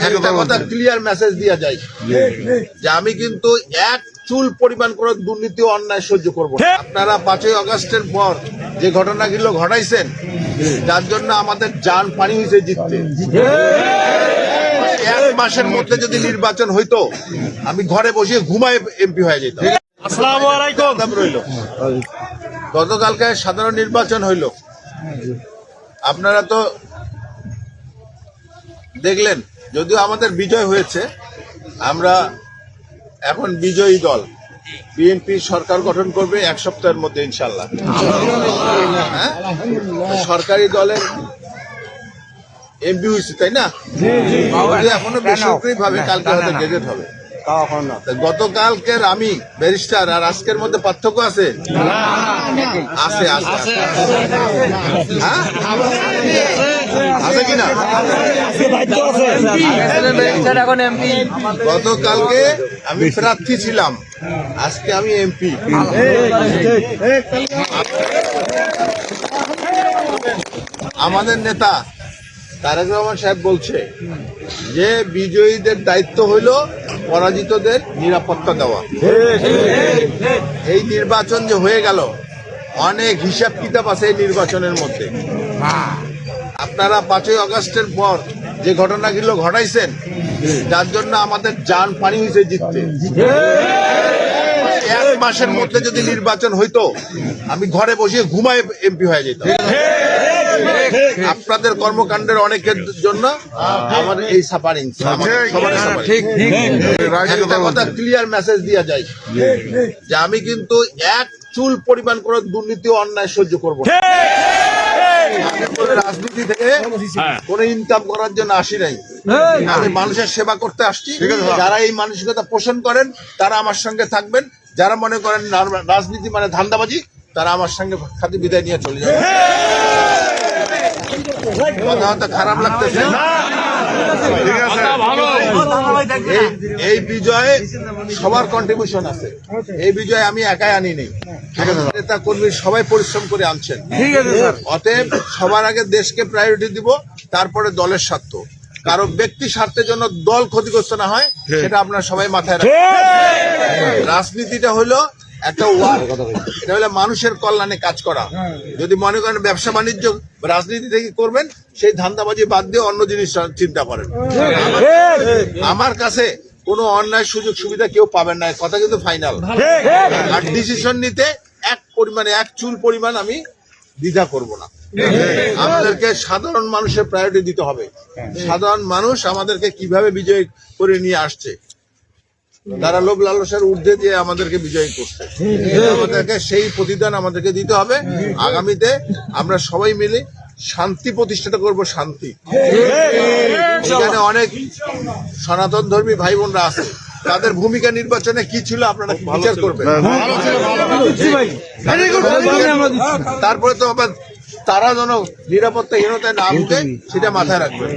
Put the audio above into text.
একটা কথা clear message দিয়া যায় যে আমি কিন্তু এক চুল পরিমাণ করে দুর্নীতি ও অন্যায় সহ্য করবো না। আপনারা 5ই আগস্টের পর যে ঘটনাগুলো ঘটাইছেন, যার জন্য আমাদের জান পানি হয়েছে জিততে। 1 মাসের মধ্যে যদি নির্বাচন হইতো, আমি ঘরে বসে ঘুমায় এমপি হয়ে যেতাম। আসসালামু আলাইকুম। গতকালকে সাধারণ নির্বাচন হইল, আপনারা তো দেখলেন। যদিও আমাদের বিজয় হয়েছে, আমরা এখন বিজয়ী দল বিএনপি সরকার গঠন করবে 1 সপ্তাহের মধ্যে ইনশাল্লাহ। হ্যাঁ, সরকারি দলের এমপি হয়েছে, তাই না? এখনো বেসরকারি ভাবে কালকে হয়তো গেজেট হবে। গতকালকের আমি ব্যারিস্টার আর আজকের মধ্যে পার্থক্য আছে? আছে আছে হ্যাঁ আছে কিনা? গতকালকে আমি প্রার্থী ছিলাম, আজকে আমি এমপি। আমাদের নেতা তারেক রহমান সাহেব বলছে যে বিজয়ীদের দায়িত্ব হইল পরাজিতদের নিরাপত্তা দেওয়া। এই নির্বাচন যে হয়ে গেল, অনেক হিসাব কিতাব আছে এই নির্বাচনের মধ্যে। আপনারা 5ই আগস্টের পর যে ঘটনাগুলো ঘটাইছেন, যার জন্য আমাদের জান পানি হয়েছে জিততে। 1 মাসের মধ্যে যদি নির্বাচন হইতো, আমি ঘরে বসে ঘুমায় এমপি হয়ে যেতাম। আপনাদের কর্মকাণ্ডের অনেকের জন্য আমার এই সাফারিং। একটা কথা ক্লিয়ার মেসেজ দিয়া যায় যে আমি কিন্তু এক চুল পরিমাণ করে দুর্নীতি ও অন্যায় সহ্য করবো না। রাজনীতি থেকে কোনো ইনকাম করার জন্য আসি নাই, আমি মানুষের সেবা করতে আসছি। যারা এই মানসিকতা পোষণ করেন তারা আমার সঙ্গে থাকবেন, যারা মনে করেন রাজনীতি মানে ধান্দাবাজি, তারা আমার সঙ্গে খালি বিদায় নিয়ে চলে যাবে। কথা হয়তো খারাপ লাগতেছে, এই বিজয়ে সবার কন্ট্রিবিউশন আছে। এই বিজয় আমি একাই আনি নেই, নেতা কর্মী সবাই পরিশ্রম করে আনছেন। অতএব সবার আগে দেশকে প্রায়োরিটি দিব, তারপরে দলের স্বার্থ। কারো ব্যক্তি স্বার্থের জন্য দল ক্ষতিগ্রস্ত না হয়, সেটা আপনারা সবাই মাথায় রাখবেন। রাজনীতিটা হলো একটা ওয়ার্ড, এটা হলো মানুষের কল্যাণে কাজ করা। যদি মনে করেন ব্যবসা বাণিজ্য রাজনীতি থেকে করবেন, সেই ধান্দাবাজি বাদ দিয়ে অন্য জিনিস চিন্তা করেন। আমার কাছে কোনো অন্যায় সুযোগ সুবিধা কেউ পাবেন না, কথা কিন্তু ফাইনাল। আর ডিসিশন নিতে এক চুল পরিমাণ আমি দ্বিধা করব না। আমাদেরকে সাধারণ মানুষের প্রায়োরিটি দিতে হবে। সাধারণ মানুষ আমাদেরকে কিভাবে বিজয় করে নিয়ে আসছে, তারা লোভ লালসার ঊর্ধ্বে দিয়ে আমাদেরকে বিজয়ী করছে। আমাদেরকে সেই প্রতিদান আমাদেরকে দিতে হবে। আগামীতে আমরা সবাই মিলে শান্তি প্রতিষ্ঠা করব। শান্তি, এখানে অনেক সনাতন ধর্মী ভাই বোনরা আছে, তাদের ভূমিকা নির্বাচনে কি ছিল আপনারা বিচার করবেন। তারপরে তো আবার তারা যেন নিরাপত্তাহীনতায় না ভুগে, সেটা মাথায় রাখবেন।